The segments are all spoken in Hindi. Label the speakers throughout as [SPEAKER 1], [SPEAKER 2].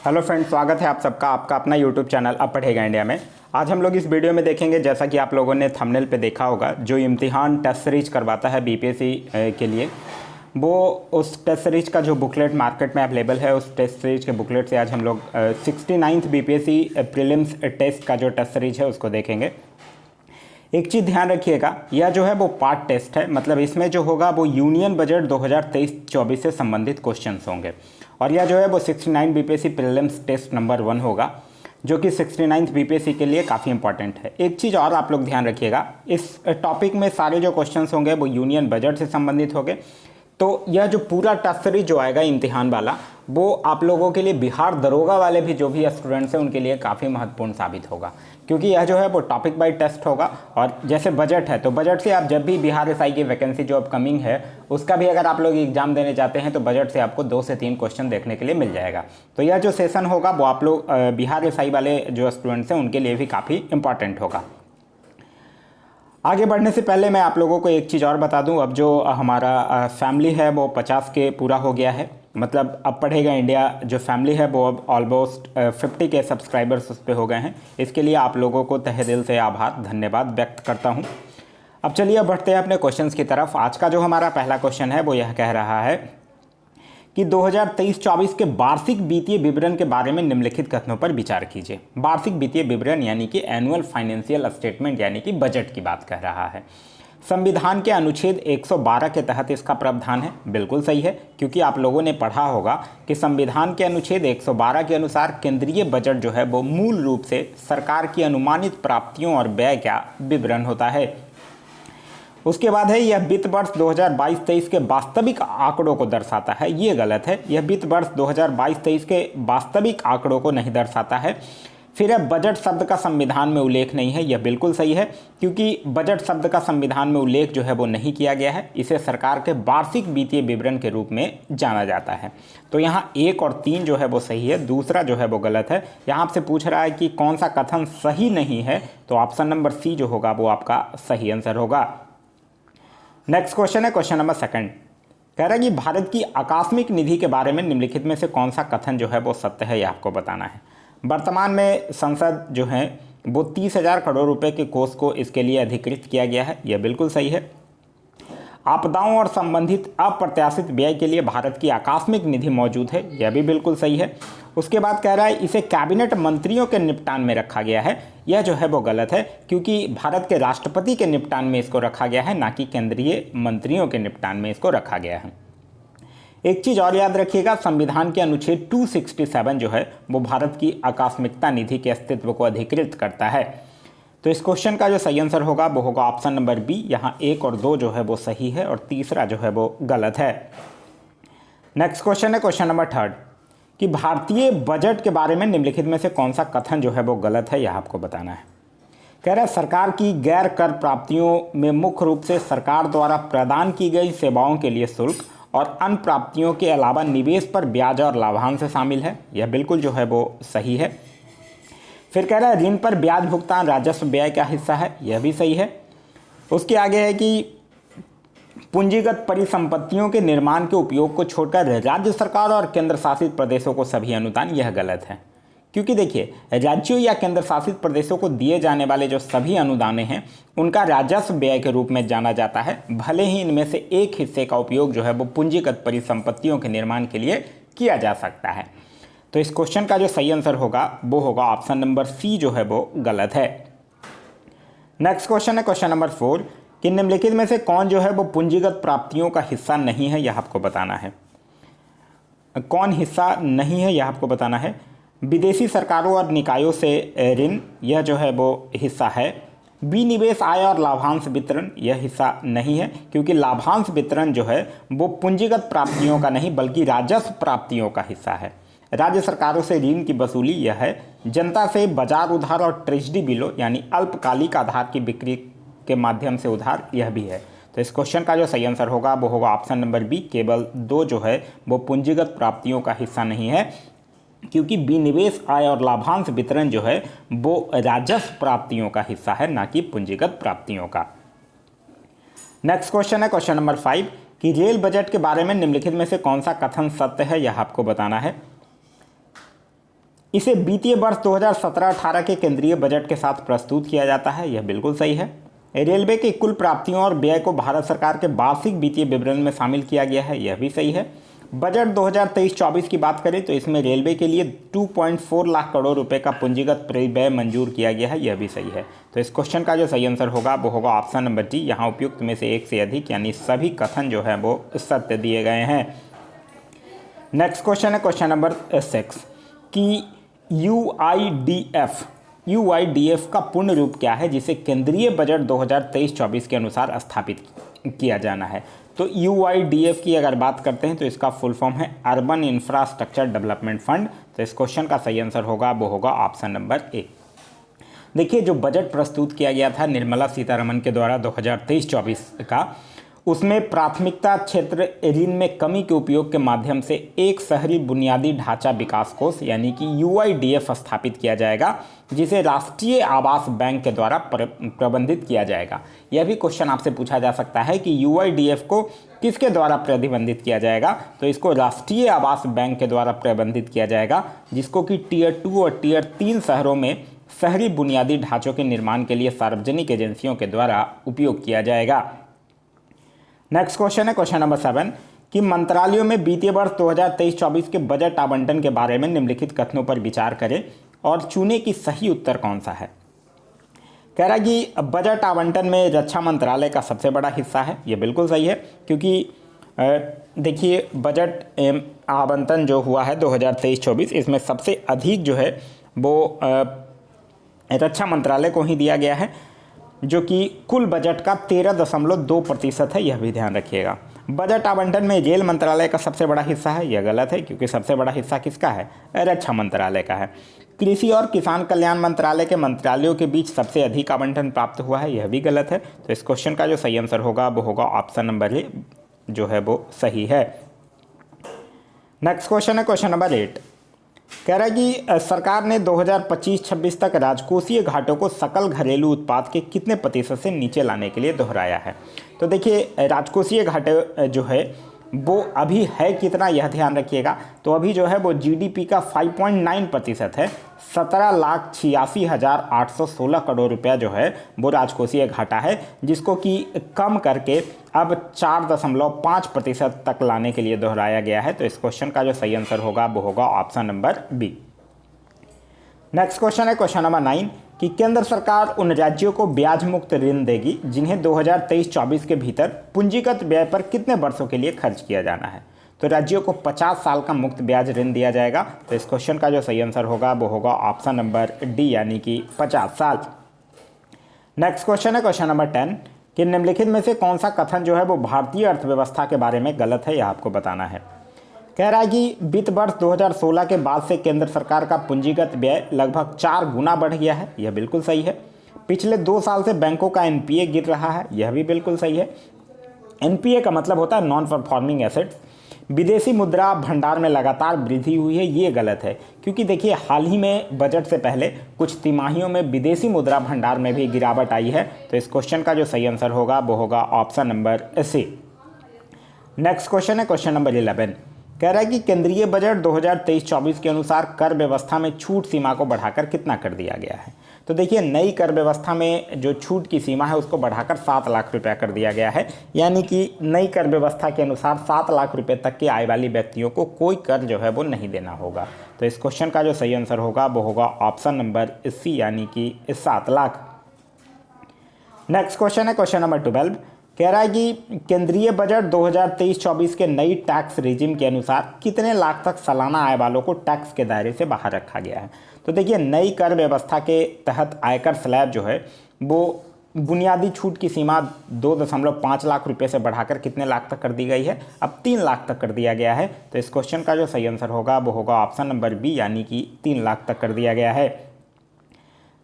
[SPEAKER 1] हेलो फ्रेंड्स, स्वागत है आप सबका आपका अपना यूट्यूब चैनल अब पढ़ेगा इंडिया में। आज हम लोग इस वीडियो में देखेंगे, जैसा कि आप लोगों ने थंबनेल पे देखा होगा, जो इम्तिहान टेस्ट सीरीज करवाता है बीपीएससी के लिए, वो उस टेस्ट सीरीज का जो बुकलेट मार्केट में अवेलेबल है, उस टेस्ट सीरीज के बुकलेट से आज हम लोग 69th बीपीएससी प्रीलिम्स टेस्ट का जो टेस्ट सीरीज है उसको देखेंगे। एक चीज़ ध्यान रखिएगा, यह जो है वो पार्ट टेस्ट है, मतलब इसमें जो होगा वो यूनियन बजट 2023-24 से संबंधित क्वेश्चंस होंगे। और यह जो है वो 69 बीपीएससी प्रीलिम्स टेस्ट नंबर 1 होगा, जो कि 69th बीपीएससी के लिए काफ़ी इंपॉर्टेंट है। एक चीज़ और आप लोग ध्यान रखिएगा, इस टॉपिक में सारे जो क्वेश्चंस होंगे वो यूनियन बजट से संबंधित होंगे। तो यह जो पूरा टेस्ट सीरीज जो आएगा इम्तिहान वाला, वो आप लोगों के लिए, बिहार दरोगा वाले भी जो भी स्टूडेंट्स हैं उनके लिए काफ़ी महत्वपूर्ण साबित होगा, क्योंकि यह जो है वो टॉपिक बाई टेस्ट होगा। और जैसे बजट है, तो बजट से आप जब भी बिहार एसआई की वैकेंसी जो अपकमिंग है उसका भी अगर आप लोग एग्जाम देने जाते हैं तो बजट से आपको 2 से 3 क्वेश्चन देखने के लिए मिल जाएगा। तो यह जो सेशन होगा वो आप लोग बिहार एसआई वाले जो स्टूडेंट्स हैं उनके लिए भी काफ़ी इंपॉर्टेंट होगा। आगे बढ़ने से पहले मैं आप लोगों को एक चीज़ और बता दूं, अब जो हमारा फैमिली है वो 50 के पूरा हो गया है, मतलब अब पढ़ेगा इंडिया जो फैमिली है वो अब ऑलमोस्ट 50 के सब्सक्राइबर्स उस पर हो गए हैं। इसके लिए आप लोगों को तहे दिल से आभार धन्यवाद व्यक्त करता हूं। अब चलिए अब बढ़ते हैं अपने क्वेश्चंस की तरफ। आज का जो हमारा पहला क्वेश्चन है वो यह कह रहा है कि 2023-24 के वार्षिक वित्तीय विवरण के बारे में निम्नलिखित कथनों पर विचार कीजिए। वार्षिक वित्तीय विवरण यानी कि एनुअल फाइनेंशियल स्टेटमेंट यानी कि बजट की बात कह रहा है। संविधान के अनुच्छेद 112 के तहत इसका प्रावधान है। बिल्कुल सही है, क्योंकि आप लोगों ने पढ़ा होगा कि संविधान के अनुच्छेद 112 के अनुसार केंद्रीय बजट जो है वो मूल रूप से सरकार की अनुमानित प्राप्तियों और व्यय का विवरण होता है। उसके बाद है यह वित्त वर्ष 2022-23 के वास्तविक आंकड़ों को दर्शाता है। ये गलत है, यह वित्त वर्ष 2022-23 के वास्तविक आंकड़ों को नहीं दर्शाता है। फिर है बजट शब्द का संविधान में उल्लेख नहीं है। यह बिल्कुल सही है, क्योंकि बजट शब्द का संविधान में उल्लेख जो है वो नहीं किया गया है। इसे सरकार के वार्षिक वित्तीय विवरण के रूप में जाना जाता है। तो यहाँ 1 और 3 जो है वो सही है, दूसरा जो है वो गलत है। यहाँ आपसे पूछ रहा है कि कौन सा कथन सही नहीं है, तो ऑप्शन नंबर सी जो होगा वो आपका सही आंसर होगा। नेक्स्ट क्वेश्चन है क्वेश्चन नंबर 2। कह रहा है कि भारत की आकस्मिक निधि के बारे में निम्नलिखित में से कौन सा कथन जो है वो सत्य है, यह आपको बताना है। वर्तमान में संसद जो है वो 30,000 करोड़ रुपए के कोष को इसके लिए अधिकृत किया गया है। यह बिल्कुल सही है। आपदाओं और संबंधित अप्रत्याशित व्यय के लिए भारत की आकस्मिक निधि मौजूद है। यह भी बिल्कुल सही है। उसके बाद कह रहा है इसे कैबिनेट मंत्रियों के निपटान में रखा गया है। यह जो है वो गलत है, क्योंकि भारत के राष्ट्रपति के निपटान में इसको रखा गया है, ना कि केंद्रीय मंत्रियों के निपटान में इसको रखा गया है। एक चीज़ और याद रखिएगा, संविधान के अनुच्छेद 267 जो है वो भारत की आकस्मिकता निधि के अस्तित्व को अधिकृत करता है। तो इस क्वेश्चन का जो सही आंसर होगा वो होगा ऑप्शन नंबर बी। यहाँ 1 और 2 जो है वो सही है और तीसरा जो है वो गलत है। नेक्स्ट क्वेश्चन है क्वेश्चन नंबर 3 कि भारतीय बजट के बारे में निम्नलिखित में से कौन सा कथन जो है वो गलत है, यह आपको बताना है। कह रहा है सरकार की गैर कर प्राप्तियों में मुख्य रूप से सरकार द्वारा प्रदान की गई सेवाओं के लिए शुल्क और अन्य प्राप्तियों के अलावा निवेश पर ब्याज और लाभांश शामिल है। यह बिल्कुल जो है वो सही है। फिर कह रहा है ऋण पर ब्याज भुगतान राजस्व व्यय का हिस्सा है। यह भी सही है। उसके आगे है कि पूंजीगत परिसंपत्तियों के निर्माण के उपयोग को छोड़कर राज्य सरकार और केंद्र शासित प्रदेशों को सभी अनुदान। यह गलत है, क्योंकि देखिए राज्यों या केंद्र शासित प्रदेशों को दिए जाने वाले जो सभी अनुदान हैं उनका राजस्व व्यय के रूप में जाना जाता है, भले ही इनमें से एक हिस्से का उपयोग जो है वो पूंजीगत परिसंपत्तियों के निर्माण के लिए किया जा सकता है। तो इस क्वेश्चन का जो सही आंसर होगा वो होगा ऑप्शन नंबर सी जो है वो गलत है। नेक्स्ट क्वेश्चन है क्वेश्चन नंबर 4 कि निम्नलिखित में से कौन जो है वो पूंजीगत प्राप्तियों का हिस्सा नहीं है, यह आपको बताना है। कौन हिस्सा नहीं है यह आपको बताना है। विदेशी सरकारों और निकायों से ऋण, यह जो है वो हिस्सा है। विनिवेश आय और लाभांश वितरण, यह हिस्सा नहीं है, क्योंकि लाभांश वितरण जो है वो पूंजीगत प्राप्तियों का नहीं बल्कि राजस्व प्राप्तियों का हिस्सा है। राज्य सरकारों से ऋण की वसूली यह है। जनता से बाजार उधार और ट्रेजरी बिलों यानी अल्पकालिक आधार की बिक्री के माध्यम से उधार, यह भी है। तो इस क्वेश्चन का जो सही आंसर होगा वो होगा ऑप्शन नंबर बी। केवल 2 जो है वो पूंजीगत प्राप्तियों का हिस्सा नहीं है, क्योंकि विनिवेश आय और लाभांश वितरण जो है वो राजस्व प्राप्तियों का हिस्सा है, ना कि पूंजीगत प्राप्तियों का। नेक्स्ट क्वेश्चन है क्वेश्चन नंबर 5 कि रेल बजट के बारे में निम्नलिखित में से कौन सा कथन सत्य है, यह आपको बताना है। इसे वित्तीय वर्ष 2017-18 के केंद्रीय बजट के साथ प्रस्तुत किया जाता है, यह बिल्कुल सही है। रेलवे की कुल प्राप्तियों और व्यय को भारत सरकार के वार्षिक वित्तीय विवरण में शामिल किया गया है, यह भी सही है। बजट 2023-24 की बात करें तो इसमें रेलवे के लिए 2.4 लाख करोड़ रुपए का पूंजीगत व्यय मंजूर किया गया है, यह भी सही है। तो इस क्वेश्चन का जो सही आंसर होगा वो होगा ऑप्शन नंबर डी। यहाँ उपयुक्त में से एक से अधिक यानी सभी कथन जो है वो सत्य दिए गए हैं। नेक्स्ट क्वेश्चन है क्वेश्चन नंबर 6 कि यूआईडीएफ का पूर्ण रूप क्या है जिसे केंद्रीय बजट 2023-24 के अनुसार स्थापित किया जाना है। तो यूआईडीएफ की अगर बात करते हैं तो इसका फुल फॉर्म है अर्बन इंफ्रास्ट्रक्चर डेवलपमेंट फंड। तो इस क्वेश्चन का सही आंसर होगा वो होगा ऑप्शन नंबर ए। देखिए, जो बजट प्रस्तुत किया गया था निर्मला सीतारमण के द्वारा 2023-24 का, उसमें प्राथमिकता क्षेत्र ऋण में कमी के उपयोग के माध्यम से एक शहरी बुनियादी ढांचा विकास कोष यानी कि यूआईडीएफ स्थापित किया जाएगा, जिसे राष्ट्रीय आवास बैंक के द्वारा प्रबंधित किया जाएगा। यह भी क्वेश्चन आपसे पूछा जा सकता है कि यूआईडीएफ को किसके द्वारा प्रबंधित किया जाएगा। तो इसको राष्ट्रीय आवास बैंक के द्वारा प्रबंधित किया जाएगा, जिसको कि टियर 2 और टियर 3 शहरों में शहरी बुनियादी ढांचों के निर्माण के लिए सार्वजनिक एजेंसियों के द्वारा उपयोग किया जाएगा। नेक्स्ट क्वेश्चन है क्वेश्चन नंबर 7 कि मंत्रालयों में वित्तीय वर्ष 2023-24 के बजट आवंटन के बारे में निम्नलिखित कथनों पर विचार करें और चुने कि सही उत्तर कौन सा है। कह रहा है कि बजट आवंटन में रक्षा मंत्रालय का सबसे बड़ा हिस्सा है, यह बिल्कुल सही है, क्योंकि देखिए बजट आवंटन जो हुआ है 2023-24 इसमें सबसे अधिक जो है वो रक्षा मंत्रालय को ही दिया गया है, जो कि कुल बजट का 13.2% है, यह भी ध्यान रखिएगा। बजट आवंटन में रेल मंत्रालय का सबसे बड़ा हिस्सा है, यह गलत है, क्योंकि सबसे बड़ा हिस्सा किसका है, रक्षा मंत्रालय का है। कृषि और किसान कल्याण मंत्रालय के मंत्रालयों के बीच सबसे अधिक आवंटन प्राप्त हुआ है, यह भी गलत है। तो इस क्वेश्चन का जो सही आंसर होगा वो होगा ऑप्शन नंबर ए, जो है वो सही है। नेक्स्ट क्वेश्चन है क्वेश्चन नंबर 8। कह रहा है कि सरकार ने 2025-26 तक राजकोषीय घाटों को सकल घरेलू उत्पाद के कितने प्रतिशत से नीचे लाने के लिए दोहराया है। तो देखिए, राजकोषीय घाटे जो है वो अभी है कितना, यह ध्यान रखिएगा। तो अभी जो है वो जीडीपी का 5.9% है, 17,86,816 करोड़ रुपया जो है वो राजकोषीय घाटा है, जिसको कि कम करके अब 4.5% तक लाने के लिए दोहराया गया है। तो इस क्वेश्चन का जो सही आंसर होगा वो होगा option number B. Next question है क्वेश्चन नंबर 9 कि केंद्र सरकार उन राज्यों को ब्याज मुक्त ऋण देगी जिन्हें 2023-24 के भीतर पूंजीगत व्यय पर कितने वर्षों के लिए खर्च किया जाना है। तो राज्यों को 50 साल का मुक्त ब्याज ऋण दिया जाएगा। तो इस क्वेश्चन का जो सही आंसर होगा वो होगा ऑप्शन नंबर डी यानी कि 50 साल। नेक्स्ट क्वेश्चन है क्वेश्चन नंबर 10 कि निम्नलिखित में से कौन सा कथन जो है वो भारतीय अर्थव्यवस्था के बारे में गलत है, यह आपको बताना है। कह रहा है कि वित्त वर्ष 2016 के बाद से केंद्र सरकार का पूंजीगत व्यय लगभग 4 गुना बढ़ गया है, यह बिल्कुल सही है। पिछले 2 साल से बैंकों का एनपीए गिर रहा है, यह भी बिल्कुल सही है। एनपीए का मतलब होता है नॉन परफॉर्मिंग एसेट्स। विदेशी मुद्रा भंडार में लगातार वृद्धि हुई है, ये गलत है, क्योंकि देखिए हाल ही में बजट से पहले कुछ तिमाहियों में विदेशी मुद्रा भंडार में भी गिरावट आई है। तो इस क्वेश्चन का जो सही आंसर होगा वो होगा option number C. Next question है क्वेश्चन नंबर 11। कह रहा है कि केंद्रीय बजट 2023-24 के अनुसार कर व्यवस्था में छूट सीमा को बढ़ाकर कितना कर दिया गया है। तो देखिए, नई कर व्यवस्था में जो छूट की सीमा है उसको बढ़ाकर 7 लाख रुपया कर दिया गया है, यानी कि नई कर व्यवस्था के अनुसार 7 लाख रुपये तक की आय वाली व्यक्तियों को कोई कर जो है वो नहीं देना होगा। तो इस क्वेश्चन का जो सही आंसर होगा वो होगा ऑप्शन नंबर सी यानी कि 7 लाख। नेक्स्ट क्वेश्चन है क्वेश्चन नंबर 12। कह रहा है कि केंद्रीय बजट 2023-24 के नई टैक्स रिजिम के अनुसार कितने लाख तक सालाना आय वालों को टैक्स के दायरे से बाहर रखा गया है। तो देखिए, नई कर व्यवस्था के तहत आयकर स्लैब जो है वो बुनियादी छूट की सीमा 2.5 लाख रुपए से बढ़ाकर कितने लाख तक कर दी गई है, अब 3 लाख तक कर दिया गया है। तो इस क्वेश्चन का जो सही आंसर होगा वो होगा ऑप्शन नंबर बी यानी कि 3 लाख तक कर दिया गया है।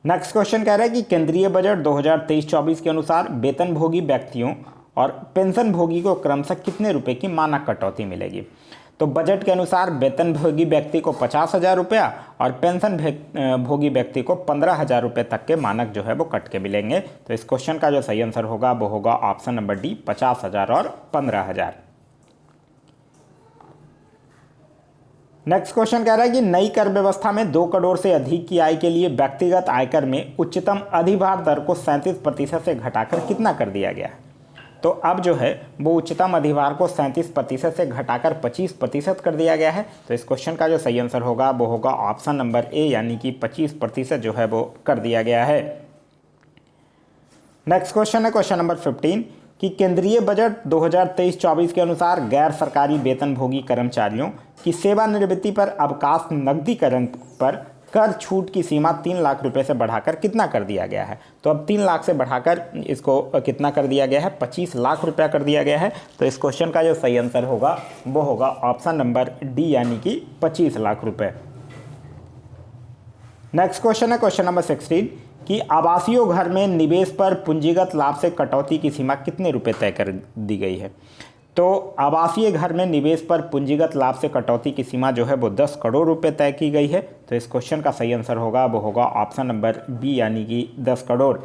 [SPEAKER 1] नेक्स्ट क्वेश्चन कह रहा है कि केंद्रीय बजट 2023-24 के अनुसार वेतनभोगी व्यक्तियों और पेंशन भोगी को क्रमशः कितने रुपए की मानक कटौती मिलेगी। तो बजट के अनुसार वेतनभोगी व्यक्ति को 50,000 रुपया और पेंशन भोगी व्यक्ति को 15,000 रुपये तक के मानक जो है वो कट के मिलेंगे। तो इस क्वेश्चन का जो सही आंसर होगा वो होगा ऑप्शन नंबर डी 50,000 और 15,000। नेक्स्ट क्वेश्चन कह रहा है कि नई कर व्यवस्था में 2 करोड़ से अधिक की आय के लिए व्यक्तिगत आयकर में उच्चतम अधिभार दर को 37% से घटाकर कितना कर दिया गया है। तो अब जो है वो उच्चतम अधिभार को 37% से घटाकर 25% कर दिया गया है। तो इस क्वेश्चन का जो सही आंसर होगा वो होगा ऑप्शन नंबर ए, यानी कि 25% जो है वो कर दिया गया है। नेक्स्ट क्वेश्चन है क्वेश्चन नंबर 15 कि केंद्रीय बजट 2023-24 के अनुसार गैर सरकारी वेतनभोगी कर्मचारियों की सेवानिवृत्ति पर अवकाश नकदीकरण पर कर छूट की सीमा 3 लाख रुपए से बढ़ाकर कितना कर दिया गया है। तो अब 3 लाख से बढ़ाकर इसको कितना कर दिया गया है, 25 लाख रुपया कर दिया गया है। तो इस क्वेश्चन का जो सही आंसर होगा वो होगा ऑप्शन नंबर डी, यानी कि 25 लाख रुपए। नेक्स्ट क्वेश्चन है क्वेश्चन नंबर 16 कि आवासीय घर में निवेश पर पूंजीगत लाभ से कटौती की सीमा कितने रुपए तय कर दी गई है। तो आवासीय घर में निवेश पर पूंजीगत लाभ से कटौती की सीमा जो है वो 10 करोड़ रुपए तय की गई है। तो इस क्वेश्चन का सही आंसर होगा वो होगा ऑप्शन नंबर बी, यानी कि 10 करोड़।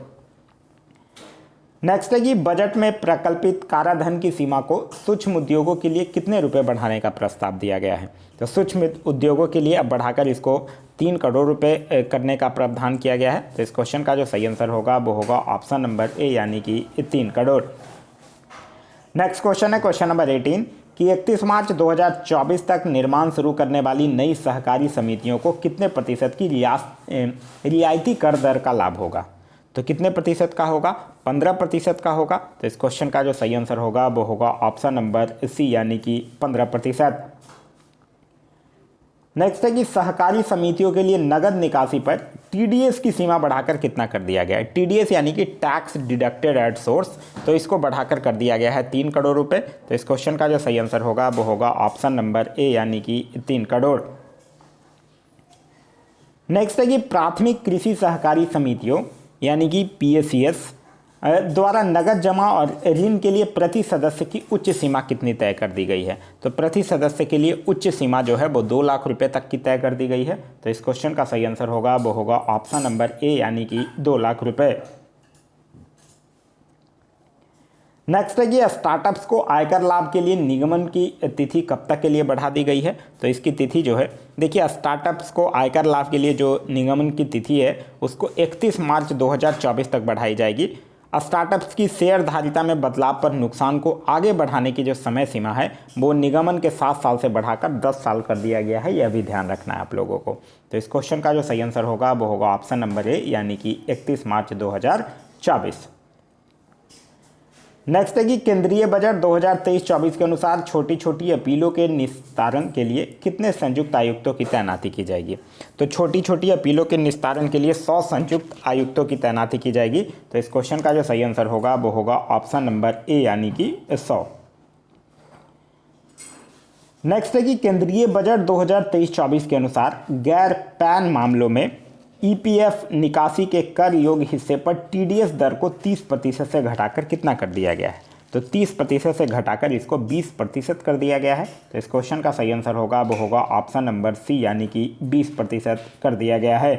[SPEAKER 1] नेक्स्ट है कि बजट में प्रकल्पित काराधन की सीमा को सूक्ष्म उद्योगों के लिए कितने रुपए बढ़ाने का प्रस्ताव दिया गया है। तो सूक्ष्म उद्योगों के लिए अब बढ़ाकर इसको 3 करोड़ रुपए करने का प्रावधान किया गया है। तो इस क्वेश्चन का जो सही आंसर होगा वो होगा ऑप्शन नंबर ए, यानी कि 3 करोड़। नेक्स्ट क्वेश्चन है क्वेश्चन नंबर 18 कि 31 मार्च 2024 तक निर्माण शुरू करने वाली नई सहकारी समितियों को कितने प्रतिशत की रियायती कर दर का लाभ होगा। तो कितने प्रतिशत का होगा, 15% का होगा। तो इस क्वेश्चन का जो सही आंसर होगा वो होगा ऑप्शन नंबर सी, यानी कि 15%। नेक्स्ट है कि सहकारी समितियों के लिए नगद निकासी पर टीडीएस की सीमा बढ़ाकर कितना कर दिया गया है। टीडीएस यानी कि टैक्स डिडक्टेड एट सोर्स, तो इसको बढ़ाकर कर दिया गया है 3 करोड़ रुपए। तो इस क्वेश्चन का जो सही आंसर होगा वो होगा ऑप्शन नंबर ए, यानी कि 3 करोड़। नेक्स्ट है कि प्राथमिक कृषि सहकारी समितियों यानी कि पीएसीएस द्वारा नगद जमा और ऋण के लिए प्रति सदस्य की उच्च सीमा कितनी तय कर दी गई है। तो प्रति सदस्य के लिए उच्च सीमा जो है वो 2 लाख रुपए तक की तय कर दी गई है। तो इस क्वेश्चन का सही आंसर होगा वो होगा ऑप्शन नंबर ए, यानी कि 2 लाख रुपए। नेक्स्ट है कि स्टार्टअप्स को आयकर लाभ के लिए निगमन की तिथि कब तक के लिए बढ़ा दी गई है। तो इसकी तिथि जो है, देखिए स्टार्टअप्स को आयकर लाभ के लिए जो निगमन की तिथि है उसको 31 मार्च 2024 तक बढ़ाई जाएगी। स्टार्टअप्स की शेयरधारिता में बदलाव पर नुकसान को आगे बढ़ाने की जो समय सीमा है वो निगमन के 7 साल से बढ़ाकर 10 साल कर दिया गया है। यह भी ध्यान रखना है आप लोगों को। तो इस क्वेश्चन का जो सही आंसर होगा वो होगा ऑप्शन नंबर ए, यानी कि 31 मार्च 2024। नेक्स्ट है कि केंद्रीय बजट 2023-24 के अनुसार छोटी छोटी अपीलों के निस्तारण के लिए कितने संयुक्त आयुक्तों की तैनाती की जाएगी। तो छोटी छोटी अपीलों के निस्तारण के लिए 100 संयुक्त आयुक्तों की तैनाती की जाएगी। तो इस क्वेश्चन का जो सही आंसर होगा वो होगा ऑप्शन नंबर ए, यानी कि 100। नेक्स्ट है कि केंद्रीय बजट 2023-24 के अनुसार गैर पैन मामलों में ईपीएफ निकासी के कर योग्य हिस्से पर टीडीएस दर को 30% से घटाकर कितना कर दिया गया है। तो 30% से घटाकर इसको 20% कर दिया गया है। तो इस क्वेश्चन का सही आंसर होगा वो होगा ऑप्शन नंबर सी, यानी कि 20% कर दिया गया है।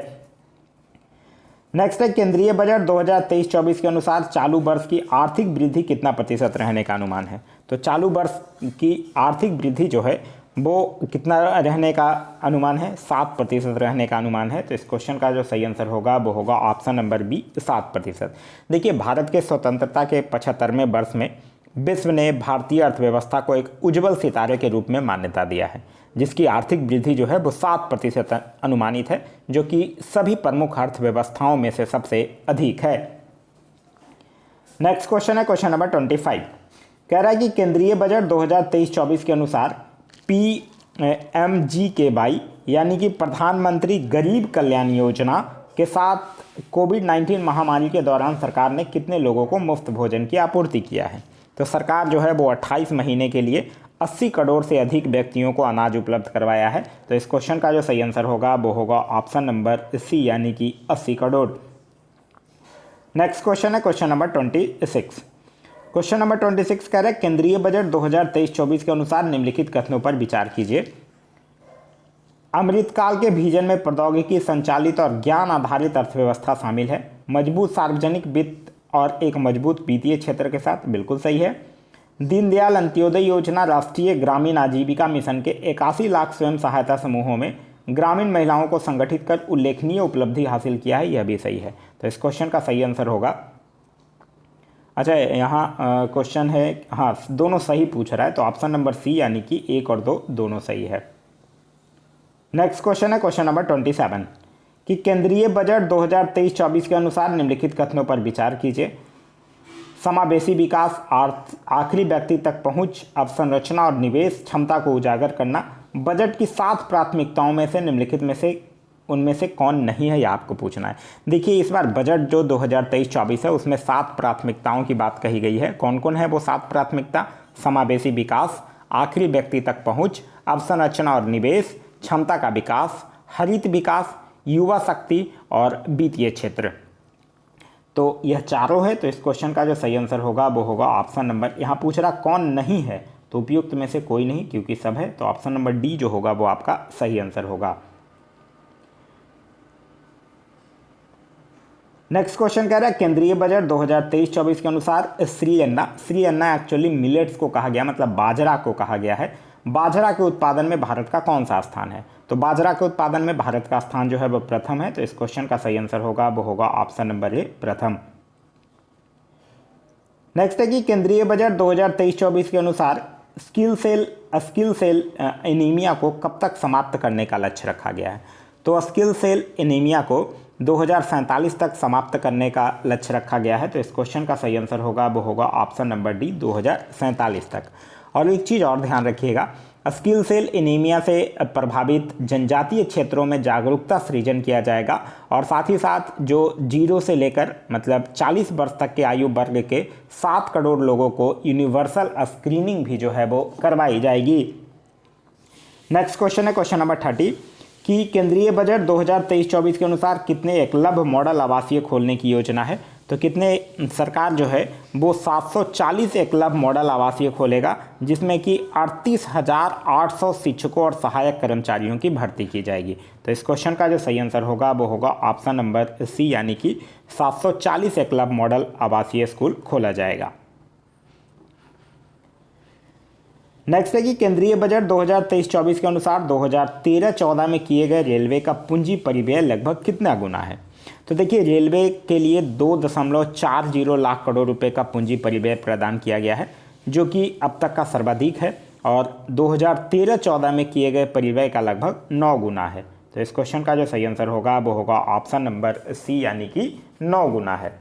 [SPEAKER 1] नेक्स्ट है केंद्रीय बजट 2023-24 के अनुसार चालू वर्ष की आर्थिक वृद्धि कितना प्रतिशत रहने का अनुमान है। तो चालू वर्ष की आर्थिक वृद्धि जो है वो कितना रहने का अनुमान है, 7% रहने का अनुमान है। तो इस क्वेश्चन का जो सही आंसर होगा वो होगा ऑप्शन नंबर बी, 7%। देखिए भारत के स्वतंत्रता के 75वें वर्ष में विश्व ने भारतीय अर्थव्यवस्था को एक उज्जवल सितारे के रूप में मान्यता दिया है, जिसकी आर्थिक वृद्धि जो है वो 7% अनुमानित है, जो कि सभी प्रमुख अर्थव्यवस्थाओं में से सबसे अधिक है। नेक्स्ट क्वेश्चन है क्वेश्चन नंबर 25। कह रहा है कि केंद्रीय बजट 2023-24 के अनुसार PMGKY यानी कि प्रधानमंत्री गरीब कल्याण योजना के साथ कोविड-19 महामारी के दौरान सरकार ने कितने लोगों को मुफ्त भोजन की आपूर्ति किया है। तो सरकार जो है वो 28 महीने के लिए 80 करोड़ से अधिक व्यक्तियों को अनाज उपलब्ध करवाया है। तो इस क्वेश्चन का जो सही आंसर होगा वो होगा ऑप्शन नंबर सी, यानी कि 80 करोड़। नेक्स्ट क्वेश्चन है क्वेश्चन नंबर 26। क्वेश्चन नंबर 26 कह रहा है केंद्रीय बजट 2023-24 के अनुसार निम्नलिखित कथनों पर विचार कीजिए। अमृतकाल के विजन में प्रौद्योगिकी संचालित और ज्ञान आधारित अर्थव्यवस्था शामिल है। मजबूत सार्वजनिक वित्त और एक मजबूत वित्तीय क्षेत्र के साथ, बिल्कुल सही है। दीनदयाल अंत्योदय योजना राष्ट्रीय ग्रामीण आजीविका मिशन के 81 लाख स्वयं सहायता समूहों में ग्रामीण महिलाओं को संगठित कर उल्लेखनीय उपलब्धि हासिल किया है, यह भी सही है। तो इस क्वेश्चन का सही आंसर होगा, अच्छा यहाँ क्वेश्चन है, हाँ दोनों सही पूछ रहा है, तो ऑप्शन नंबर सी यानी कि 1 और 2 दोनों सही है। नेक्स्ट क्वेश्चन है क्वेश्चन नंबर 27 कि केंद्रीय बजट 2023-24 के अनुसार निम्नलिखित कथनों पर विचार कीजिए। समावेशी विकास, आखिरी व्यक्ति तक पहुंच, अवसंरचना और निवेश क्षमता को उजागर करना बजट की 7 प्राथमिकताओं में से निम्नलिखित में से उनमें से कौन नहीं है, यह आपको पूछना है। देखिए इस बार बजट जो 2023-24 है उसमें 7 प्राथमिकताओं की बात कही गई है। कौन कौन है वो 7 प्राथमिकता? समावेशी विकास, आखिरी व्यक्ति तक पहुंच, अवसंरचना और निवेश, क्षमता का विकास, हरित विकास, युवा शक्ति और वित्तीय क्षेत्र। तो यह चारों है। तो इस क्वेश्चन का जो सही आंसर होगा वो होगा ऑप्शन नंबर, यहाँ पूछ रहा कौन नहीं है, तो उपयुक्त में से कोई नहीं क्योंकि सब है, तो ऑप्शन नंबर डी जो होगा वो आपका सही आंसर होगा। नेक्स्ट क्वेश्चन कह रहा है केंद्रीय बजट 2023-24 के अनुसार श्री अन्ना एक्चुअली मिलेट्स को कहा गया, मतलब बाजरा को कहा गया है। बाजरा के उत्पादन में भारत का कौन सा स्थान है? तो बाजरा के उत्पादन में भारत का स्थान जो है वो प्रथम है। तो इस क्वेश्चन का सही आंसर होगा वो होगा ऑप्शन नंबर ए, प्रथम। नेक्स्ट है कि केंद्रीय बजट 2023-24 के अनुसार स्किल सेल एनीमिया को कब तक समाप्त करने का लक्ष्य रखा गया है? तो स्किल सेल एनीमिया को 2047 तक समाप्त करने का लक्ष्य रखा गया है। तो इस क्वेश्चन का सही आंसर होगा वो होगा ऑप्शन नंबर डी, 2047 तक। और एक चीज़ और ध्यान रखिएगा, स्किल सेल एनीमिया से प्रभावित जनजातीय क्षेत्रों में जागरूकता सृजन किया जाएगा और साथ ही साथ जो 0 से लेकर मतलब 40 वर्ष तक के आयु वर्ग के 7 करोड़ लोगों को यूनिवर्सल स्क्रीनिंग भी जो है वो करवाई जाएगी। नेक्स्ट क्वेश्चन है क्वेश्चन नंबर 30 कि केंद्रीय बजट 2023-24 के अनुसार कितने एकलव्य मॉडल आवासीय खोलने की योजना है? तो कितने सरकार जो है वो 740 एकलव्य मॉडल आवासीय खोलेगा, जिसमें कि 38,800 शिक्षकों और सहायक कर्मचारियों की भर्ती की जाएगी। तो इस क्वेश्चन का जो सही आंसर होगा वो होगा ऑप्शन नंबर सी, यानी कि 740 एकलव्य मॉडल आवासीय स्कूल खोला जाएगा। नेक्स्ट है कि केंद्रीय बजट 2023-24 के अनुसार 2013-14 में किए गए रेलवे का पूंजी परिव्यय लगभग कितना गुना है? तो देखिए रेलवे के लिए 2.40 लाख करोड़ रुपए का पूंजी परिव्यय प्रदान किया गया है, जो कि अब तक का सर्वाधिक है और 2013-14 में किए गए परिव्यय का लगभग 9 गुना है। तो इस क्वेश्चन का जो सही आंसर होगा वो होगा ऑप्शन नंबर सी, यानी कि 9 गुना है।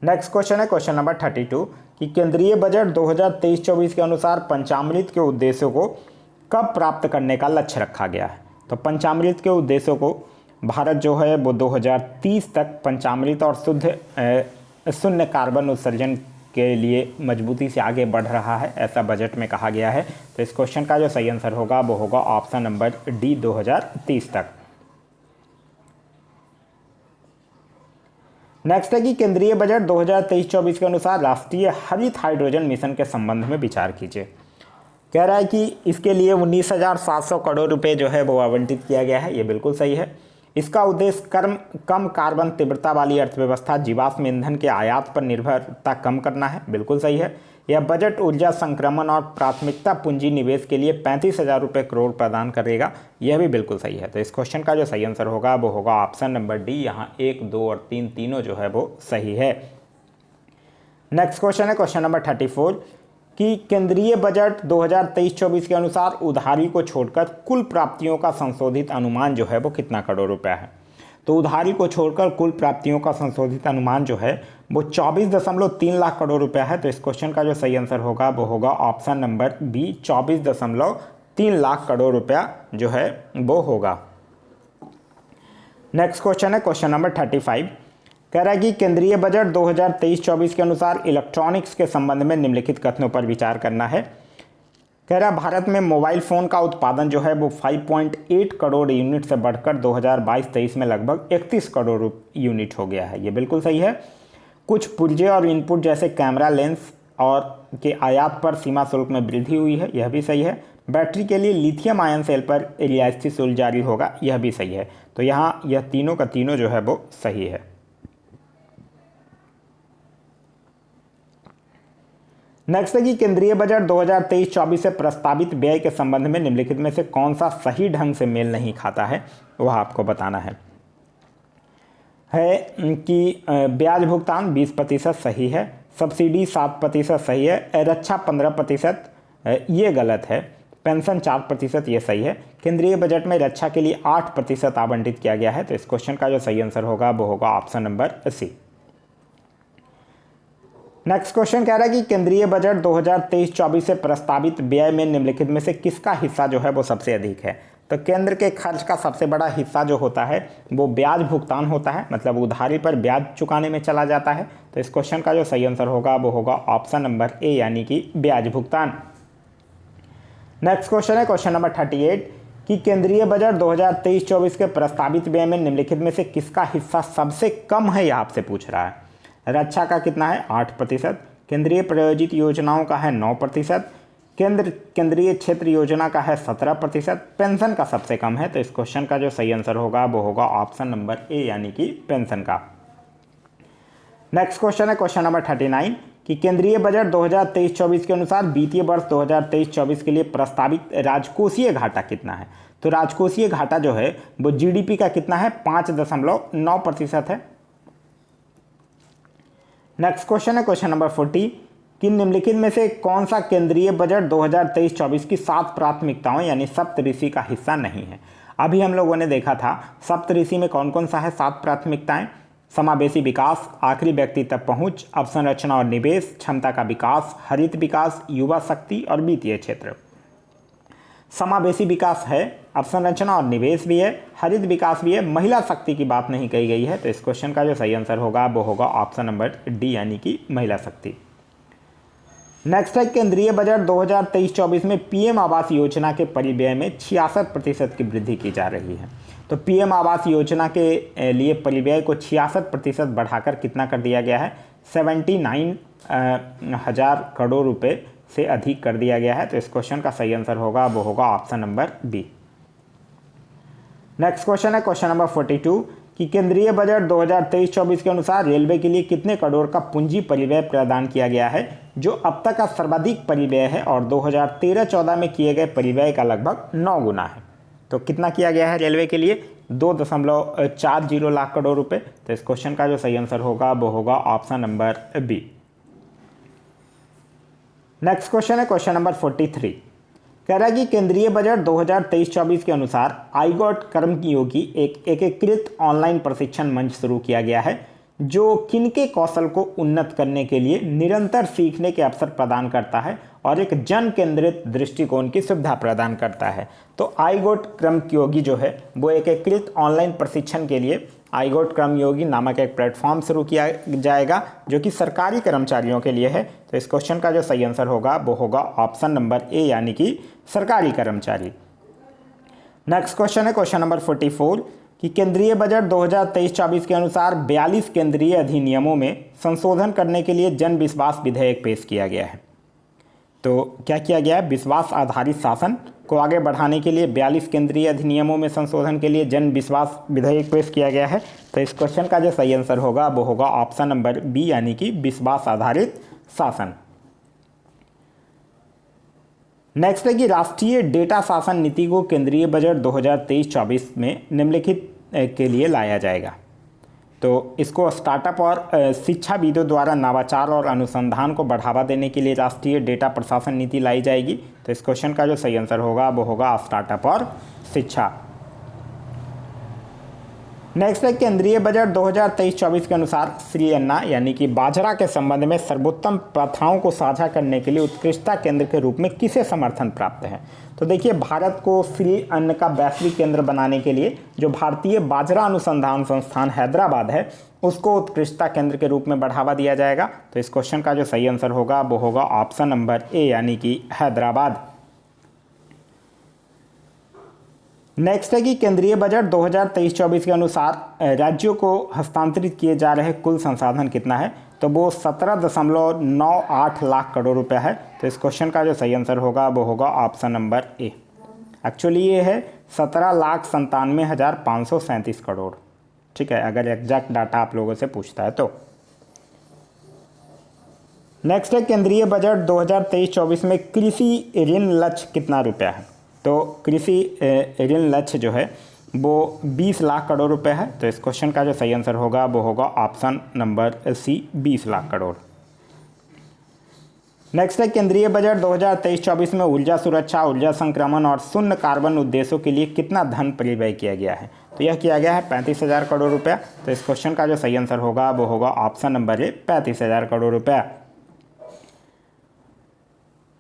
[SPEAKER 1] नेक्स्ट क्वेश्चन है क्वेश्चन नंबर 32 कि केंद्रीय बजट 2023-24 के अनुसार पंचामृत के उद्देश्यों को कब प्राप्त करने का लक्ष्य रखा गया है? तो पंचामृत के उद्देश्यों को भारत जो है वो 2030 तक पंचामृत और शून्य कार्बन उत्सर्जन के लिए मजबूती से आगे बढ़ रहा है, ऐसा बजट में कहा गया है। तो इस क्वेश्चन का जो सही आंसर होगा वो होगा ऑप्शन नंबर डी, 2030 तक। नेक्स्ट है कि केंद्रीय बजट 2023-24 के अनुसार राष्ट्रीय हरित हाइड्रोजन मिशन के संबंध में विचार कीजिए। कह रहा है कि इसके लिए 19,700 करोड़ रुपए जो है वो आवंटित किया गया है, ये बिल्कुल सही है। इसका उद्देश्य कम कार्बन तीव्रता वाली अर्थव्यवस्था, जीवाश्म ईंधन के आयात पर निर्भरता कम करना है, बिल्कुल सही है। यह बजट ऊर्जा संक्रमण और प्राथमिकता पूंजी निवेश के लिए 35,000 करोड़ प्रदान करेगा, यह भी बिल्कुल सही है। तो इस क्वेश्चन का जो सही आंसर होगा वो होगा ऑप्शन नंबर डी, यहाँ 1, 2 और 3 तीनों जो है वो सही है। नेक्स्ट क्वेश्चन है क्वेश्चन नंबर 34 कि केंद्रीय बजट 2023-24 के अनुसार उधारी को छोड़कर कुल प्राप्तियों का संशोधित अनुमान जो है वो कितना करोड़ रुपया है? तो उधारी को छोड़कर कुल प्राप्तियों का संशोधित अनुमान जो है वो 24.3 लाख करोड़ रुपया है। तो इस क्वेश्चन का जो सही आंसर होगा वो होगा option number B, 24.3 lakh crore रुपया जो है वो होगा। नेक्स्ट क्वेश्चन है क्वेश्चन नंबर 35 कह रहा है कि केंद्रीय बजट 2023-24 के अनुसार इलेक्ट्रॉनिक्स के संबंध में निम्नलिखित कथनों पर विचार करना है। कह रहा है भारत में मोबाइल फ़ोन का उत्पादन जो है वो 5.8 करोड़ यूनिट से बढ़कर 2022-23 में लगभग 31 करोड़ यूनिट हो गया है, ये बिल्कुल सही है। कुछ पुर्जे और इनपुट जैसे कैमरा लेंस और के आयात पर सीमा शुल्क में वृद्धि हुई है, यह भी सही है। बैटरी के लिए लिथियम आयन सेल पर रियायती शुल्क जारी होगा, यह भी सही है। तो यहाँ यह तीनों का तीनों जो है वो सही है। नेक्स्ट है कि केंद्रीय बजट 2023-24 से प्रस्तावित व्यय के संबंध में निम्नलिखित में से कौन सा सही ढंग से मेल नहीं खाता है, वह आपको बताना है कि ब्याज भुगतान 20% सही है, सब्सिडी 7% सही है, रक्षा 15% ये गलत है, पेंशन 4% ये सही है। केंद्रीय बजट में रक्षा के लिए 8% आवंटित किया गया है। तो इस क्वेश्चन का जो सही आंसर होगा वो होगा option number C. Next question कह रहा है कि केंद्रीय बजट 2023-24 से प्रस्तावित व्यय में निम्नलिखित में से किसका हिस्सा जो है वो सबसे अधिक है। तो केंद्र के खर्च का सबसे बड़ा हिस्सा जो होता है वो ब्याज भुगतान होता है, मतलब उधारी पर ब्याज चुकाने में चला जाता है। तो इस क्वेश्चन का जो सही आंसर होगा वो होगा ऑप्शन नंबर ए यानी कि ब्याज भुगतान। नेक्स्ट क्वेश्चन है क्वेश्चन नंबर 38 कि केंद्रीय बजट 2023-24 के प्रस्तावित व्यय में निम्नलिखित में से किसका हिस्सा सबसे कम है, यह आपसे पूछ रहा है। रक्षा का कितना है 8%, केंद्रीय प्रायोजित योजनाओं का है 9%, केंद्रीय क्षेत्र योजना का है 17%, पेंशन का सबसे कम है। तो इस क्वेश्चन का जो सही आंसर होगा वो होगा ऑप्शन नंबर ए यानी कि पेंशन का। नेक्स्ट क्वेश्चन है क्वेश्चन नंबर 39 कि केंद्रीय बजट 2023-24 के अनुसार वित्तीय वर्ष 2023-24 के लिए प्रस्तावित राजकोषीय घाटा कितना है। तो राजकोषीय घाटा जो है वो जीडीपी का कितना है 5.9% है। नेक्स्ट क्वेश्चन है क्वेश्चन नंबर 40 कि निम्नलिखित में से कौन सा केंद्रीय बजट 2023-24 की 7 प्राथमिकताओं यानी सप्तऋषि का हिस्सा नहीं है। अभी हम लोगों ने देखा था सप्तऋषि में कौन कौन सा है 7 प्राथमिकताएं, समावेशी विकास, आखिरी व्यक्ति तक पहुंच, अवसंरचना और निवेश, क्षमता का विकास, हरित विकास, युवा शक्ति और वित्तीय क्षेत्र। समावेशी विकास है, अवसंरचना और निवेश भी है, हरित विकास भी है, महिला शक्ति की बात नहीं कही गई है। तो इस क्वेश्चन का जो सही आंसर होगा वो होगा ऑप्शन नंबर डी यानी कि महिला शक्ति। नेक्स्ट है केंद्रीय बजट 2023-24 में पीएम आवास योजना के परिव्यय में 66% की वृद्धि की जा रही है। तो पीएम आवास योजना के लिए परिव्यय को 66% बढ़ाकर कितना कर दिया गया है 79,000 करोड़ रुपए से अधिक कर दिया गया है। तो इस क्वेश्चन का सही आंसर होगा वो होगा option number B. Next question है क्वेश्चन नंबर 42 कि केंद्रीय बजट 2023-24 के अनुसार रेलवे के लिए कितने करोड़ का पूंजी परिव्यय प्रदान किया गया है, जो अब तक का सर्वाधिक परिव्यय है और 2013-14 में किए गए परिव्यय का लगभग 9 गुना है। तो कितना किया गया है रेलवे के लिए 2.40 लाख करोड़ रुपए। तो इस क्वेश्चन का जो सही आंसर होगा वो होगा option number B. Next question है क्वेश्चन नंबर 43 कह रहा है कि केंद्रीय बजट 2023-24 के अनुसार आईगॉट कर्मयोगी एक एकीकृत ऑनलाइन प्रशिक्षण मंच शुरू किया गया है जो किनके कौशल को उन्नत करने के लिए निरंतर सीखने के अवसर प्रदान करता है और एक जन केंद्रित दृष्टिकोण की सुविधा प्रदान करता है। तो आईगॉट कर्मयोगी जो है वो एक एकीकृत ऑनलाइन प्रशिक्षण के लिए आईगॉट कर्मयोगी नामक एक प्लेटफॉर्म शुरू किया जाएगा जो कि सरकारी कर्मचारियों के लिए है। तो इस क्वेश्चन का जो सही आंसर होगा वो होगा ऑप्शन नंबर ए यानी कि सरकारी कर्मचारी। नेक्स्ट क्वेश्चन है क्वेश्चन नंबर 44 कि केंद्रीय बजट 2023-24 के अनुसार 42 केंद्रीय अधिनियमों में संशोधन करने के लिए जन विश्वास विधेयक पेश किया गया है। तो क्या किया गया है विश्वास आधारित शासन को आगे बढ़ाने के लिए 42 केंद्रीय अधिनियमों में संशोधन के लिए जन विश्वास विधेयक पेश किया गया है। तो इस क्वेश्चन का जो सही आंसर होगा वो होगा ऑप्शन नंबर बी यानी कि विश्वास आधारित शासन। नेक्स्ट है कि राष्ट्रीय डेटा शासन नीति को केंद्रीय बजट 2023-24 में निम्नलिखित के लिए लाया जाएगा। तो इसको स्टार्टअप और शिक्षाविदों द्वारा नवाचार और अनुसंधान को बढ़ावा देने के लिए राष्ट्रीय डेटा प्रशासन नीति लाई जाएगी। तो इस क्वेश्चन का जो सही आंसर होगा वो होगा स्टार्टअप और शिक्षा। नेक्स्ट है केंद्रीय बजट 2023-24 के अनुसार श्री अन्ना यानी कि बाजरा के संबंध में सर्वोत्तम प्रथाओं को साझा करने के लिए उत्कृष्टता केंद्र के रूप में किसे समर्थन प्राप्त है। तो देखिए भारत को श्री अन्न का वैश्विक केंद्र बनाने के लिए जो भारतीय बाजरा अनुसंधान संस्थान हैदराबाद है उसको उत्कृष्टता केंद्र के रूप में बढ़ावा दिया जाएगा। तो इस क्वेश्चन का जो सही आंसर होगा वो होगा ऑप्शन नंबर ए यानी कि हैदराबाद। नेक्स्ट है कि केंद्रीय बजट 2023-24 के अनुसार राज्यों को हस्तांतरित किए जा रहे कुल संसाधन कितना है। तो वो 17.98 लाख करोड़ रुपए है। तो इस क्वेश्चन का जो सही आंसर होगा वो होगा ऑप्शन नंबर ए। एक्चुअली ये है 17,97,537 करोड़। ठीक है, अगर एग्जैक्ट डाटा आप लोगों से पूछता है तो। नेक्स्ट है केंद्रीय बजट 2023-24 में कृषि ऋण लक्ष्य कितना रुपया है। तो कृषि ऋण लक्ष्य जो है वो 20 लाख करोड़ रुपए है। तो इस क्वेश्चन का जो सही आंसर होगा वो होगा option number C, 20 lakh crore. Next है केंद्रीय बजट 2023-24 में ऊर्जा सुरक्षा, ऊर्जा संक्रमण और शून्य कार्बन उद्देश्यों के लिए कितना धन परिव्यय किया गया है। तो यह किया गया है 35,000 करोड़ रुपया। तो इस क्वेश्चन का जो सही आंसर होगा वो होगा ऑप्शन नंबर ए, 35,000 करोड़ रुपया।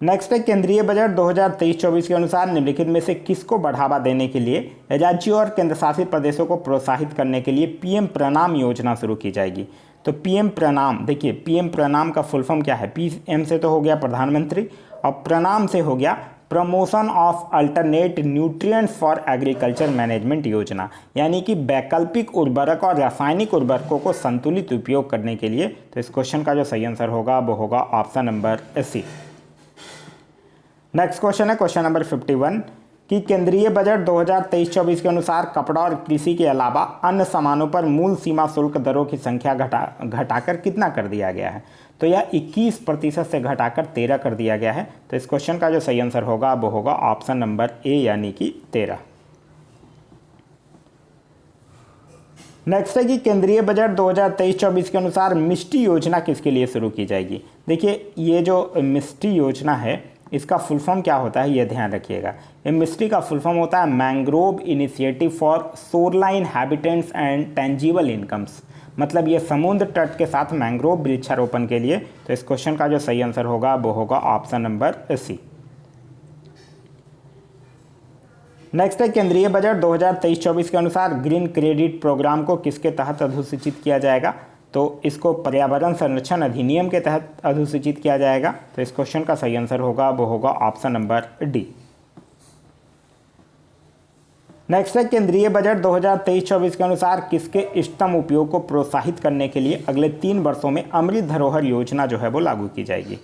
[SPEAKER 1] नेक्स्ट है केंद्रीय बजट 2023-24 के अनुसार निम्नलिखित में से किसको बढ़ावा देने के लिए राज्यों और केंद्र शासित प्रदेशों को प्रोत्साहित करने के लिए पीएम प्रणाम योजना शुरू की जाएगी। तो पीएम प्रणाम, देखिए पीएम प्रणाम का फुल फॉर्म क्या है। पीएम से तो हो गया प्रधानमंत्री और प्रणाम से हो गया promotion of alternate nutrients for agriculture management योजना, यानी कि वैकल्पिक उर्वरक और रासायनिक उर्वरकों को संतुलित उपयोग करने के लिए। तो इस क्वेश्चन का जो सही आंसर होगा वो होगा option number C. Next question है क्वेश्चन नंबर 51 कि केंद्रीय बजट 2023-24 के अनुसार कपड़ा और कृषि के अलावा अन्य सामानों पर मूल सीमा शुल्क दरों की संख्या घटाकर कितना कर दिया गया है। तो यह 21% से घटाकर 13 कर दिया गया है। तो इस क्वेश्चन का जो सही आंसर होगा वो होगा ऑप्शन नंबर ए, यानी कि 13। नेक्स्ट है कि केंद्रीय बजट 2023-24 के अनुसार मिष्टी योजना किसके लिए शुरू की जाएगी। देखिए ये जो मिष्टी योजना है इसका फुल फॉर्म क्या होता है ये ध्यान रखिएगा। ये मिस्ट्री का फुल फॉर्म होता है mangrove initiative for shoreline habitats and tangible incomes, मतलब ये समुद्र तट के साथ मैंग्रोव वृक्षारोपण के लिए। तो इस क्वेश्चन का जो सही आंसर होगा वो होगा ऑप्शन नंबर सी। नेक्स्ट है केंद्रीय बजट 2023-24 के अनुसार ग्रीन क्रेडिट प्रोग्राम को किसके तहत अधिसूचित किया जाएगा। तो इसको पर्यावरण संरक्षण अधिनियम के तहत अधिसूचित किया जाएगा। तो इस क्वेश्चन का सही आंसर होगा वो होगा ऑप्शन नंबर डी। नेक्स्ट है केंद्रीय बजट 2023-24 के अनुसार किसके इष्टतम उपयोग को प्रोत्साहित करने के लिए अगले 3 वर्षों में अमृत धरोहर योजना जो है वो लागू की जाएगी।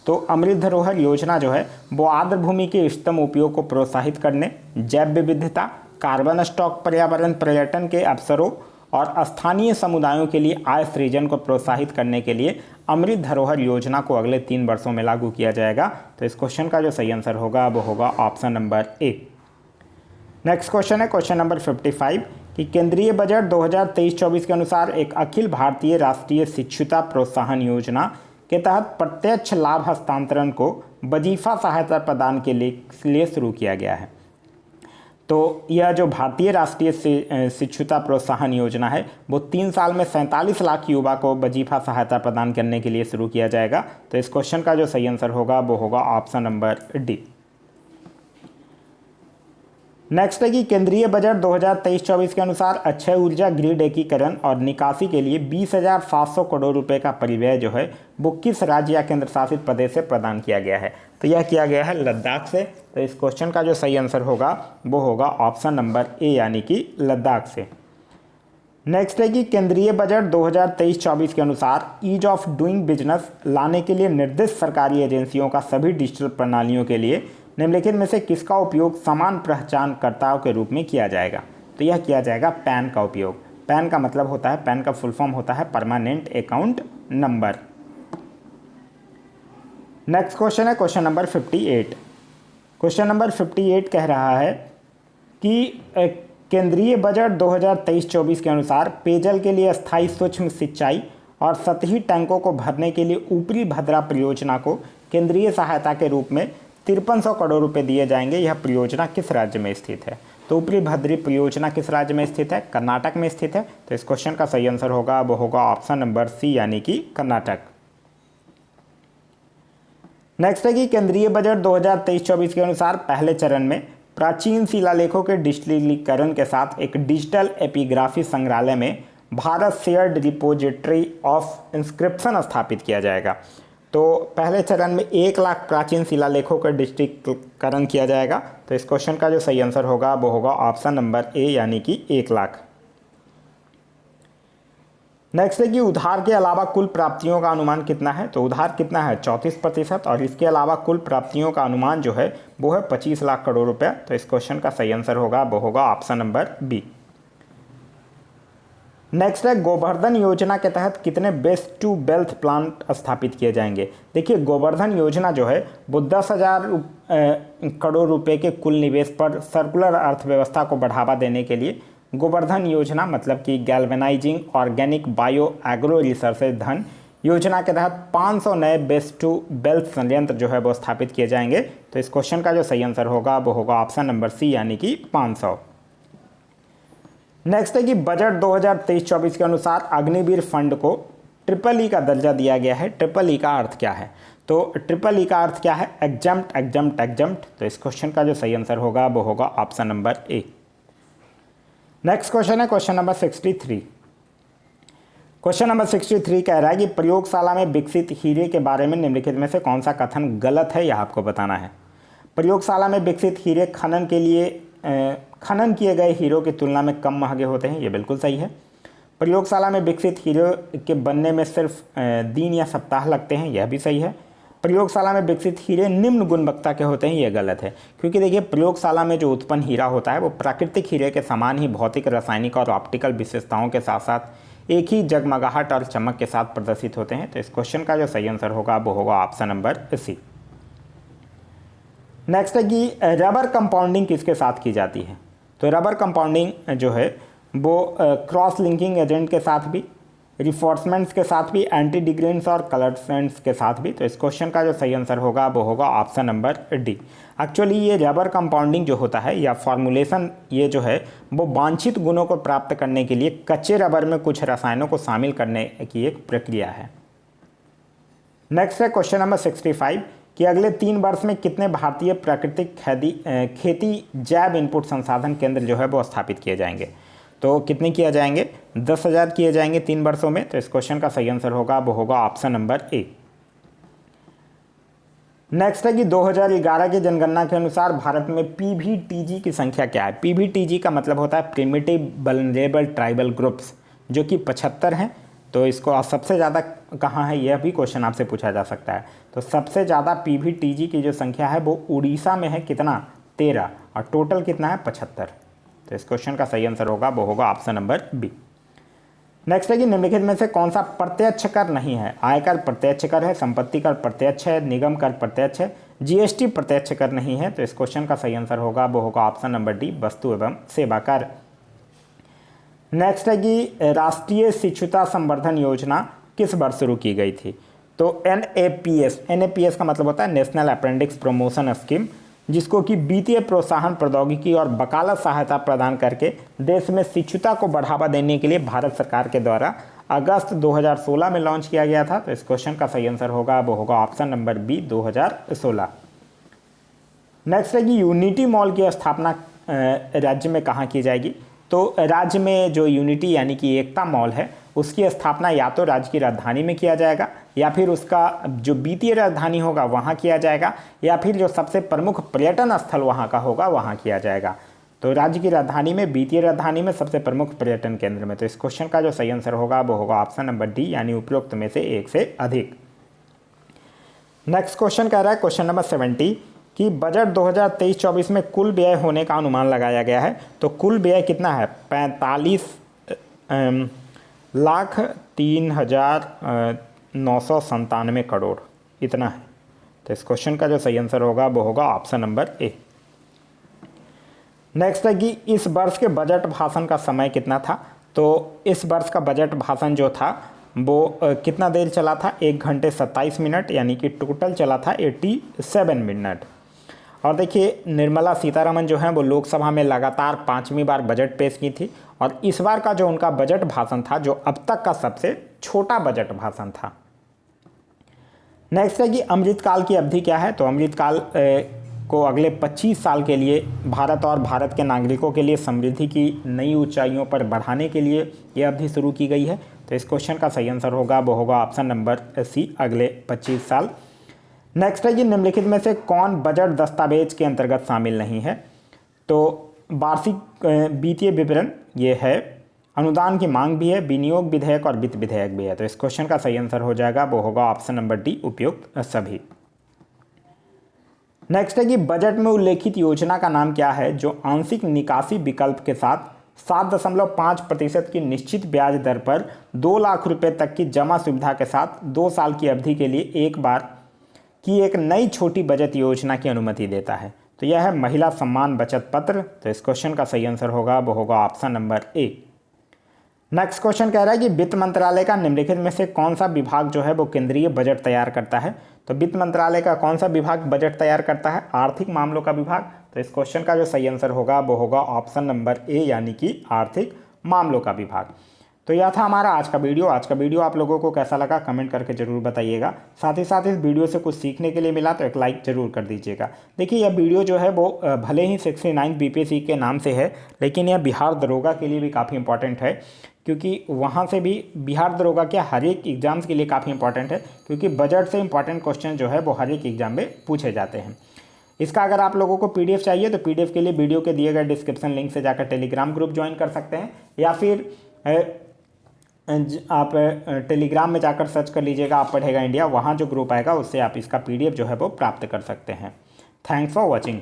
[SPEAKER 1] तो अमृत धरोहर योजना जो है वो आर्द्र भूमि के इष्टतम उपयोग को प्रोत्साहित करने, जैव विविधता, कार्बन स्टॉक, पर्यावरण, पर्यटन के अवसरों और स्थानीय समुदायों के लिए आय सृजन को प्रोत्साहित करने के लिए अमृत धरोहर योजना को अगले 3 वर्षों में लागू किया जाएगा। तो इस क्वेश्चन का जो सही आंसर होगा वो होगा option number A. Next question है क्वेश्चन नंबर 55 कि केंद्रीय बजट 2023-24 के अनुसार एक अखिल भारतीय राष्ट्रीय शिक्षुता प्रोत्साहन योजना के तहत प्रत्यक्ष लाभ हस्तांतरण को वजीफा सहायता प्रदान के लिए शुरू किया गया है। तो यह जो भारतीय राष्ट्रीय शिक्षुता प्रोत्साहन योजना है वो 3 साल में 47 लाख युवा को वजीफा सहायता प्रदान करने के लिए शुरू किया जाएगा। तो इस क्वेश्चन का जो सही आंसर होगा वो होगा ऑप्शन नंबर डी। नेक्स्ट है कि केंद्रीय बजट 2023-24 के अनुसार अक्षय ऊर्जा ग्रिड एकीकरण और निकासी के लिए 20,700 करोड़ रुपए का परिव्यय जो है वो किस राज्य या केंद्र शासित प्रदेश से प्रदान किया गया है। तो यह किया गया है लद्दाख से। तो इस क्वेश्चन का जो सही आंसर होगा वो होगा ऑप्शन नंबर ए, यानी कि लद्दाख से। नेक्स्ट है कि केंद्रीय बजट 2023-24 के अनुसार ईज ऑफ डूइंग बिजनेस लाने के लिए निर्दिष्ट सरकारी एजेंसियों का सभी डिजिटल प्रणालियों के लिए निम्नलिखित में से किसका उपयोग समान पहचानकर्ताओं के रूप में किया जाएगा। तो यह किया जाएगा पैन का उपयोग। पैन का मतलब होता है, पैन का फुल फॉर्म होता है permanent account number. Next question है क्वेश्चन नंबर 58। क्वेश्चन नंबर 58 कह रहा है कि केंद्रीय बजट 2023-24 के अनुसार पेयजल के लिए स्थायी सूक्ष्म सिंचाई और सतही टैंकों को भरने के लिए ऊपरी भद्रा परियोजना को केंद्रीय सहायता के रूप में 5300 करोड़ रुपए दिए जाएंगे। यह परियोजना किस राज्य में स्थित है। तो ऊपरी भद्री परियोजना किस राज्य में स्थित है, कर्नाटक में स्थित है। तो इस क्वेश्चन का सही आंसर होगा वो होगा ऑप्शन नंबर सी, यानी कि कर्नाटक। नेक्स्ट है कि केंद्रीय बजट 2023-24 के अनुसार पहले चरण में प्राचीन शिलालेखों के डिजिटलीकरण के साथ एक डिजिटल एपिग्राफी संग्रहालय में Bharat shared repository of inscription स्थापित किया जाएगा। तो पहले चरण में 1 लाख प्राचीन शिलालेखों का डिजिटलीकरण किया जाएगा। तो इस क्वेश्चन का जो सही आंसर होगा वो होगा ऑप्शन नंबर ए, यानी कि 1 लाख। नेक्स्ट है कि उधार के अलावा कुल प्राप्तियों का अनुमान कितना है। तो उधार कितना है 34% और इसके अलावा कुल प्राप्तियों का अनुमान जो है वो है 25 लाख करोड़ रुपया। तो इस क्वेश्चन का सही आंसर होगा वो होगा ऑप्शन नंबर बी। नेक्स्ट है गोवर्धन योजना के तहत कितने वेस्ट टू वेल्थ प्लांट स्थापित किए जाएंगे। देखिए गोवर्धन योजना जो है वो 10,000 करोड़ रुपए के कुल निवेश पर सर्कुलर अर्थव्यवस्था को बढ़ावा देने के लिए गोवर्धन योजना मतलब कि galvanising organic bio agro resources धन योजना के तहत 500 नए वेस्ट टू वेल्थ संयंत्र जो है वो स्थापित किए जाएंगे। तो इस क्वेश्चन का जो सही आंसर होगा वो होगा ऑप्शन नंबर सी यानी कि 500। नेक्स्ट है कि बजट 2023-24 के अनुसार अग्निवीर फंड को ट्रिपल ई का दर्जा दिया गया है। ट्रिपल ई का अर्थ क्या है? तो ट्रिपल ई का अर्थ क्या है? Exempt exempt exempt. तो इस क्वेश्चन का जो सही आंसर होगा वो होगा option number A. Next question है क्वेश्चन नंबर 63। क्वेश्चन नंबर 63 कह रहा है कि प्रयोगशाला में विकसित हीरे के बारे में निम्नलिखित में से कौन सा कथन गलत है, यह आपको बताना है। प्रयोगशाला में विकसित हीरे खनन किए गए हीरों की तुलना में कम महंगे होते हैं, ये बिल्कुल सही है। प्रयोगशाला में विकसित हीरो के बनने में सिर्फ दिन या सप्ताह लगते हैं, यह भी सही है। प्रयोगशाला में विकसित हीरे निम्न गुणवत्ता के होते हैं, यह गलत है। क्योंकि देखिए प्रयोगशाला में जो उत्पन्न हीरा होता है वो प्राकृतिक हीरे के समान ही भौतिक, रासायनिक और ऑप्टिकल विशेषताओं के साथ साथ एक ही जगमगाहट और चमक के साथ प्रदर्शित होते हैं। तो इस क्वेश्चन का जो सही आंसर होगा वो होगा ऑप्शन नंबर सी। नेक्स्ट है कि रबर कंपाउंडिंग किसके साथ की जाती है। तो रबर कंपाउंडिंग जो है वो क्रॉस लिंकिंग एजेंट के साथ भी, रिफोर्समेंट्स के साथ भी, एंटी डिग्रेंट्स और कलर्सेंट्स के साथ भी। तो इस क्वेश्चन का जो सही आंसर होगा वो होगा ऑप्शन नंबर डी। एक्चुअली ये रबर कंपाउंडिंग जो होता है या फॉर्मुलेशन ये जो है वो वांछित गुणों को प्राप्त करने के लिए कच्चे रबर में कुछ रसायनों को शामिल करने की एक प्रक्रिया है। नेक्स्ट है क्वेश्चन नंबर 65 कि अगले 3 वर्ष में कितने भारतीय प्राकृतिक खेती जैव इनपुट संसाधन केंद्र जो है वो स्थापित किए जाएंगे। तो कितने किए जाएंगे? 10,000 किए जाएंगे 3 वर्षों में। तो इस क्वेश्चन का सही आंसर होगा वो होगा ऑप्शन नंबर ए। नेक्स्ट है कि 2011 की जनगणना के अनुसार भारत में पीवीटीजी की संख्या क्या है। पीवीटीजी का मतलब होता है प्रिमिटिव वल्नरेबल ट्राइबल ग्रुप्स, जो कि 75 हैं। तो इसको सबसे ज़्यादा कहाँ है यह भी क्वेश्चन आपसे पूछा जा सकता है। तो सबसे ज़्यादा पीवीटीजी की जो संख्या है वो उड़ीसा में है, कितना? 13, और टोटल कितना है? 75। तो इस क्वेश्चन का सही आंसर होगा वो होगा ऑप्शन नंबर बी। नेक्स्ट है कि निम्नलिखित में से कौन सा प्रत्यक्ष कर नहीं है। आयकर प्रत्यक्ष कर है, संपत्ति कर प्रत्यक्ष है, निगम कर प्रत्यक्ष है, जीएसटी प्रत्यक्ष कर नहीं है। तो इस क्वेश्चन का सही आंसर होगा वो होगा ऑप्शन नंबर डी, वस्तु एवं सेवा कर। नेक्स्ट है कि राष्ट्रीय शिक्षुता संवर्धन योजना किस वर्ष शुरू की गई थी। तो एनएपीएस का मतलब होता है नेशनल अप्रेंटिस प्रमोशन स्कीम, जिसको कि वित्तीय प्रोत्साहन, प्रौद्योगिकी और वकालत सहायता प्रदान करके देश में शिक्षुता को बढ़ावा देने के लिए भारत सरकार के द्वारा अगस्त 2016 में लॉन्च किया गया था। तो इस क्वेश्चन का सही आंसर होगा वो होगा ऑप्शन नंबर बी, 2016। नेक्स्ट है कि यूनिटी मॉल की स्थापना राज्य में कहाँ की जाएगी। तो राज्य में जो यूनिटी यानी कि एकता मॉल है उसकी स्थापना या तो राज्य की राजधानी में किया जाएगा, या फिर उसका जो वित्तीय राजधानी होगा वहाँ किया जाएगा, या फिर जो सबसे प्रमुख पर्यटन स्थल वहाँ का होगा वहाँ किया जाएगा। तो राज्य की राजधानी में, वित्तीय राजधानी में, सबसे प्रमुख पर्यटन केंद्र में। तो इस क्वेश्चन का जो सही आंसर होगा वो होगा ऑप्शन नंबर डी यानी उपरोक्त में से एक से अधिक। नेक्स्ट क्वेश्चन कह रहा है क्वेश्चन नंबर 70 कि बजट 2023-24 में कुल व्यय होने का अनुमान लगाया गया है। तो कुल व्यय कितना है? 45,03,997 करोड़, इतना है। तो इस क्वेश्चन का जो सही आंसर होगा वो होगा ऑप्शन नंबर ए। नेक्स्ट है कि इस वर्ष के बजट भाषण का समय कितना था। तो इस वर्ष का बजट भाषण जो था वो कितना देर चला था? 1 घंटे 27 मिनट, यानी कि टोटल चला था 87 मिनट। और देखिए निर्मला सीतारमण जो हैं वो लोकसभा में लगातार 5वीं बार बजट पेश की थी, और इस बार का जो उनका बजट भाषण था जो अब तक का सबसे छोटा बजट भाषण था। नेक्स्ट है कि अमृतकाल की अवधि क्या है। तो अमृतकाल को अगले 25 साल के लिए भारत और भारत के नागरिकों के लिए समृद्धि की नई ऊंचाइयों पर बढ़ाने के लिए ये अवधि शुरू की गई है। तो इस क्वेश्चन का सही आंसर होगा वो होगा ऑप्शन नंबर सी, अगले 25 साल। नेक्स्ट है कि निम्नलिखित में से कौन बजट दस्तावेज के अंतर्गत शामिल नहीं है। तो वार्षिक वित्तीय विवरण ये है, अनुदान की मांग भी है, विनियोग विधेयक और वित्त विधेयक भी है। तो इस क्वेश्चन का सही आंसर हो जाएगा वो होगा ऑप्शन नंबर डी, उपयुक्त सभी। नेक्स्ट है कि बजट में उल्लेखित योजना का नाम क्या है जो आंशिक निकासी विकल्प के साथ 7.5% की निश्चित ब्याज दर पर 2 लाख रुपए तक की जमा सुविधा के साथ 2 साल की अवधि के लिए एक बार की एक नई छोटी बचत योजना की अनुमति देता है। तो यह है महिला सम्मान बचत पत्र। तो इस क्वेश्चन का सही आंसर होगा वो होगा option number A. Next question कह रहा है कि वित्त मंत्रालय का निम्नलिखित में से कौन सा विभाग जो है वो केंद्रीय बजट तैयार करता है। तो वित्त मंत्रालय का कौन सा विभाग बजट तैयार करता है? आर्थिक मामलों का विभाग। तो इस क्वेश्चन का जो सही आंसर होगा वो होगा ऑप्शन नंबर ए, यानी कि आर्थिक मामलों का विभाग। तो यह था हमारा आज का वीडियो। आज का वीडियो आप लोगों को कैसा लगा कमेंट करके जरूर बताइएगा। साथ ही साथ इस वीडियो से कुछ सीखने के लिए मिला तो एक लाइक जरूर कर दीजिएगा। देखिए यह वीडियो जो है वो भले ही 69 बीपीएससी के नाम से है, लेकिन यह बिहार दरोगा के लिए भी काफ़ी इंपॉर्टेंट है, क्योंकि वहाँ से भी बिहार दरोगा क्या हर एक एग्जाम्स के लिए काफ़ी इंपॉर्टेंट है, क्योंकि बजट से इंपॉर्टेंट क्वेश्चन जो है वो हर एक एग्जाम में पूछे जाते हैं। इसका अगर आप लोगों को पीडीएफ चाहिए तो पीडीएफ के लिए वीडियो के दिए गए डिस्क्रिप्शन लिंक से जाकर टेलीग्राम ग्रुप ज्वाइन कर सकते हैं, या फिर आप टेलीग्राम में जाकर सर्च कर लीजिएगा आप पढ़ेगा इंडिया, वहाँ जो ग्रुप आएगा उससे आप इसका पीडीएफ जो है वो प्राप्त कर सकते हैं। Thanks for watching.